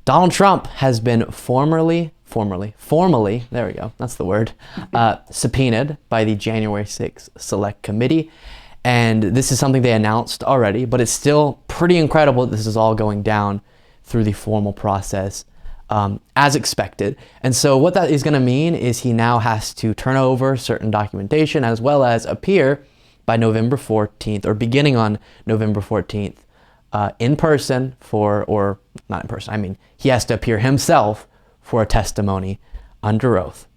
Donald Trump has been formally, there we go, that's the word, subpoenaed by the January 6th Select Committee. And this is something they announced already, but it's still pretty incredible that this is all going down through the formal process as expected. And so what that is going to mean is he now has to turn over certain documentation as well as appear by November 14th, or beginning on November 14th, in person or not in person, I mean, he has to appear himself for a testimony under oath.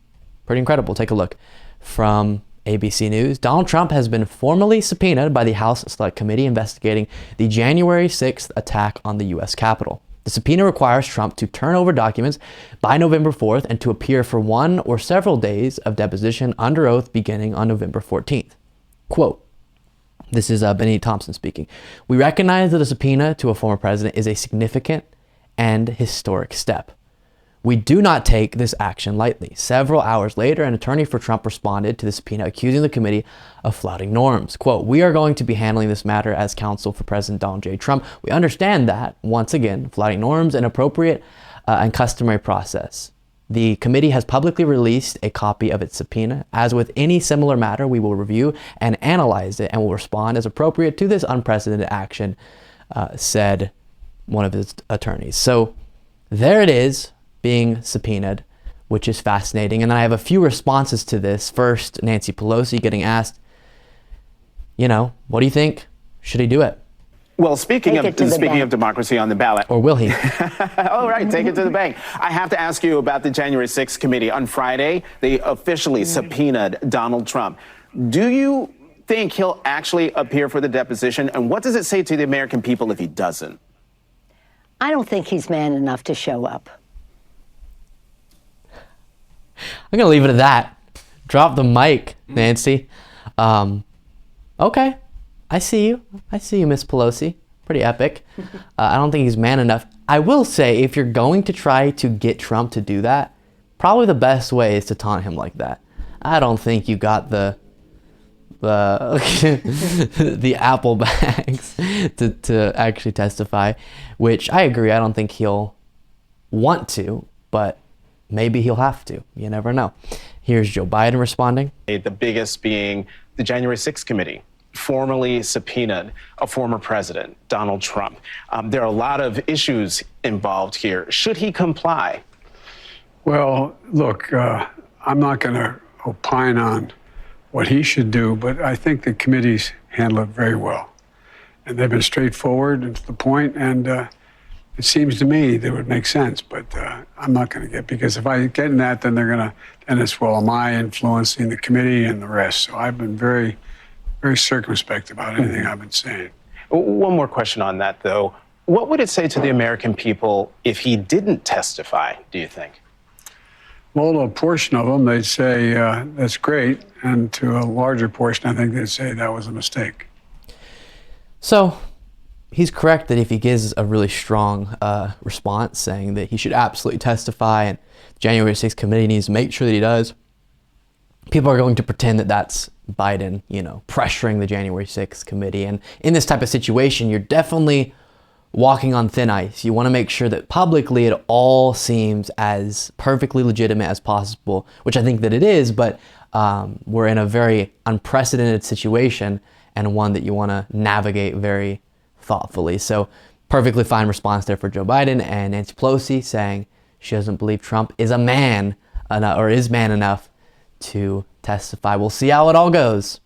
Pretty incredible. Take a look from ABC News. Donald Trump has been formally subpoenaed by the House Select Committee investigating the January 6th attack on the U.S. Capitol. The subpoena requires Trump to turn over documents by November 4th and to appear for one or several days of deposition under oath beginning on November 14th. Quote, this is Benny Thompson speaking. "We recognize that a subpoena to a former president is a significant and historic step. We do not take this action lightly." Several hours later, an attorney for Trump responded to the subpoena, accusing the committee of flouting norms. Quote, "We are going to be handling this matter as counsel for President Donald J. Trump. We understand that, once again, flouting norms and appropriate and customary process. The committee has publicly released a copy of its subpoena. As with any similar matter, we will review and analyze it and will respond as appropriate to this unprecedented action," said one of his attorneys. So there it is, being subpoenaed, which is fascinating. And then I have a few responses to this. First, Nancy Pelosi getting asked, what do you think? Should he do it? Well, speaking of democracy on the ballot. Or will he? All right, take it to the bank. I have to ask you about the January 6th committee. On Friday, they officially subpoenaed Donald Trump. Do you think he'll actually appear for the deposition? And what does it say to the American people if he doesn't? I don't think he's man enough to show up. I'm going to leave it at that. Drop the mic, Nancy. Okay. I see you, Miss Pelosi. Pretty epic. I don't think he's man enough. I will say, if you're going to try to get Trump to do that, probably the best way is to taunt him like that. I don't think you got the apple bags to actually testify, which I agree. I don't think he'll want to, but maybe he'll have to. You never know. Here's Joe Biden responding. The biggest being the January 6th committee formally subpoenaed a former president, Donald Trump. There are a lot of issues involved here. Should he comply? Well, look, I'm not going to opine on what he should do, but I think the committees handle it very well. And they've been straightforward and to the point, and it seems to me that would make sense, but I'm not going to get, because if I get in that, then it's, well, am I influencing the committee and the rest? So I've been very circumspect about anything I've been saying. One more question on that, though. What would it say to the American people if he didn't testify, do you think? Well, to a portion of them, they'd say, that's great. And to a larger portion, I think they'd say that was a mistake. So he's correct that if he gives a really strong response saying that he should absolutely testify and the January 6th committee needs to make sure that he does, people are going to pretend that that's Biden, pressuring the January 6th committee. And in this type of situation, you're definitely walking on thin ice. You want to make sure that publicly it all seems as perfectly legitimate as possible, which I think that it is, but we're in a very unprecedented situation and one that you want to navigate very thoughtfully. So perfectly fine response there for Joe Biden, and Nancy Pelosi saying she doesn't believe Trump is a man or is man enough to testify. We'll see how it all goes.